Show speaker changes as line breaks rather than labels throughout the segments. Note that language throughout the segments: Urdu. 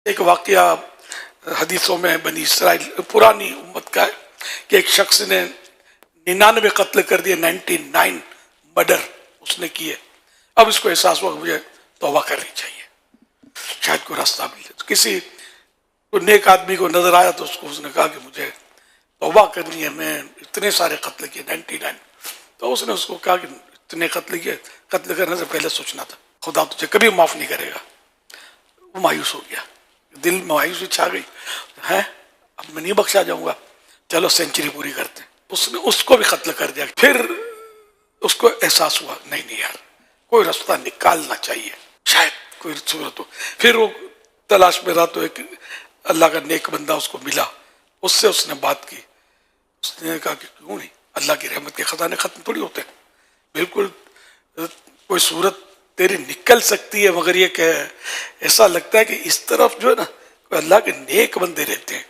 ایک واقعہ حدیثوں میں بنی اسرائیل پرانی امت کا ہے کہ ایک شخص نے 99 قتل کر دیے، 99 مرڈر اس نے کیے. اب اس کو احساس ہوا کہ مجھے توبہ کرنی چاہیے، شاید کوئی راستہ مل جائے. کسی نیک آدمی کو نظر آیا تو اس نے کہا کہ مجھے توبہ کرنی ہے، میں اتنے سارے قتل کیے 99. تو اس نے اس کو کہا کہ اتنے قتل کیے، قتل کرنے سے پہلے سوچنا تھا خدا تجھے کبھی معاف نہیں کرے گا. وہ مایوس ہو گیا، دل میں مایوسی چھا گئی ہے، اب میں نہیں بخشا جاؤں گا، چلو سینچری پوری کرتے. اس نے اس کو بھی قتل کر دیا. پھر اس کو احساس ہوا نہیں یار، کوئی راستہ نکالنا چاہیے، شاید کوئی صورت ہو. پھر وہ تلاش میں رہا تو ایک اللہ کا نیک بندہ اس کو ملا، اس سے اس نے بات کی. اس نے کہا کہ کیوں نہیں، اللہ کی رحمت کے خزانے ختم تھوڑی ہوتے ہیں، بالکل کوئی صورت تیری نکل سکتی ہے، مگر یہ کہ ایسا لگتا ہے کہ اس طرف جو ہے نا کوئی اللہ کے نیک بندے رہتے ہیں،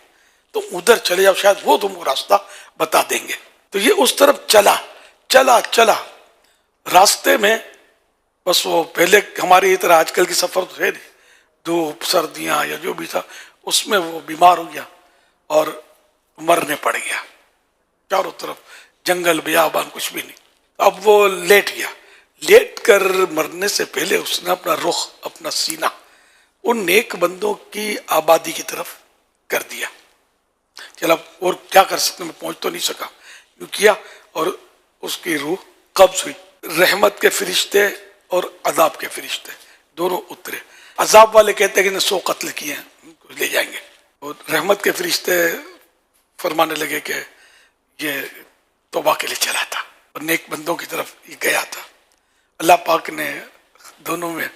تو ادھر چلے جاؤ، شاید وہ تم کو راستہ بتا دیں گے. تو یہ اس طرف چلا راستے میں بس وہ پہلے ہماری طرح آج کل کی سفر تو ہے نہیں، دھوپ سردیاں یا جو بھی تھا، اس میں وہ بیمار ہو گیا اور مرنے پڑ گیا. چاروں طرف جنگل بیابان کچھ بھی نہیں. اب وہ لیٹ گیا، لیٹ کر مرنے سے پہلے اس نے اپنا رخ، اپنا سینہ ان نیک بندوں کی آبادی کی طرف کر دیا. چلا اور کیا کر سکتے، میں پہنچ تو نہیں سکا، یوں کیا اور اس کی روح قبض ہوئی. رحمت کے فرشتے اور عذاب کے فرشتے دونوں اترے. عذاب والے کہتے ہیں کہ 100 قتل کیے ہیں، لے جائیں گے. اور رحمت کے فرشتے فرمانے لگے کہ یہ توبہ کے لیے چلا تھا اور نیک بندوں کی طرف یہ گیا تھا. اللہ پاک نے دونوں میں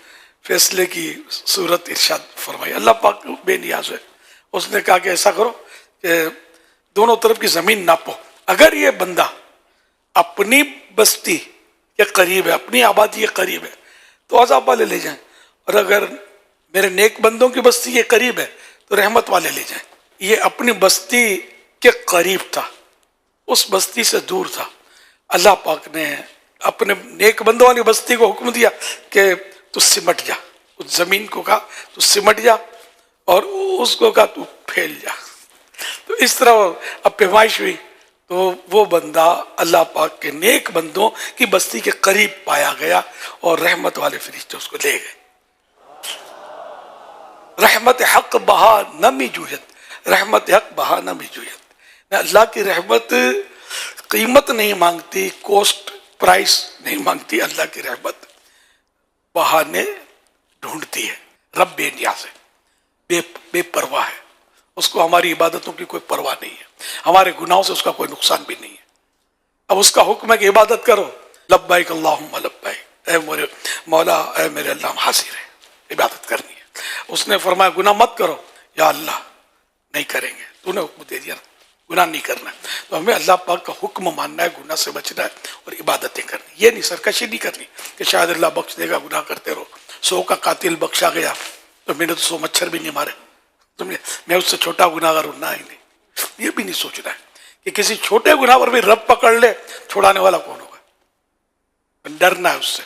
فیصلے کی صورت ارشاد فرمائی. اللہ پاک بے نیاز ہے، اس نے کہا کہ ایسا کرو کہ دونوں طرف کی زمین ناپو، اگر یہ بندہ اپنی بستی کے قریب ہے، اپنی آبادی کے قریب ہے تو عذاب والے لے جائیں، اور اگر میرے نیک بندوں کی بستی کے قریب ہے تو رحمت والے لے جائیں. یہ اپنی بستی کے قریب تھا، اس بستی سے دور تھا. اللہ پاک نے اپنے نیک بندوں والی بستی کو حکم دیا کہ تو سمٹ جا، اس زمین کو کہا تو سمٹ جا، اور اس کو کہا تو پھیل جا. تو اس طرح اب پیمائش ہوئی تو وہ بندہ اللہ پاک کے نیک بندوں کی بستی کے قریب پایا گیا اور رحمت والے فرشتے اس کو لے گئے. رحمت حق بہا نمی جوہت، رحمت حق بہا نمی جوہت. اللہ کی رحمت قیمت نہیں مانگتی، کوسٹ پرائس نہیں مانگتی. اللہ کی رحمت بہانے ڈھونڈتی ہے. رب بے نیاز ہے، بے پرواہ ہے، اس کو ہماری عبادتوں کی کوئی پرواہ نہیں ہے، ہمارے گناہوں سے اس کا کوئی نقصان بھی نہیں ہے. اب اس کا حکم ہے کہ عبادت کرو، لبیک اللہم لبیک، اے میرے مولا، اے میرے اللہ، ہم حاضر ہیں، عبادت کرنی ہے. اس نے فرمایا گناہ مت کرو، یا اللہ نہیں کریں گے، تو نے حکم دے دیا گناہ نہیں کرنا. تو ہمیں اللہ پاک کا حکم ماننا ہے، گناہ سے بچنا ہے اور عبادتیں کرنی. یہ نہیں سرکشی نہیں کرنی کہ شاید اللہ بخش دے گا، گناہ کرتے رہو. 100 کا قاتل بخشا گیا تو میں نے تو 100 مچھر بھی نہیں مارے، تم نے میں اس سے چھوٹا گناہ گار ہوں، نہ ہی نہیں. یہ بھی نہیں سوچنا ہے کہ کسی چھوٹے گناہ پر بھی رب پکڑ لے، چھوڑانے والا کون ہوگا. ڈرنا ہے اس سے.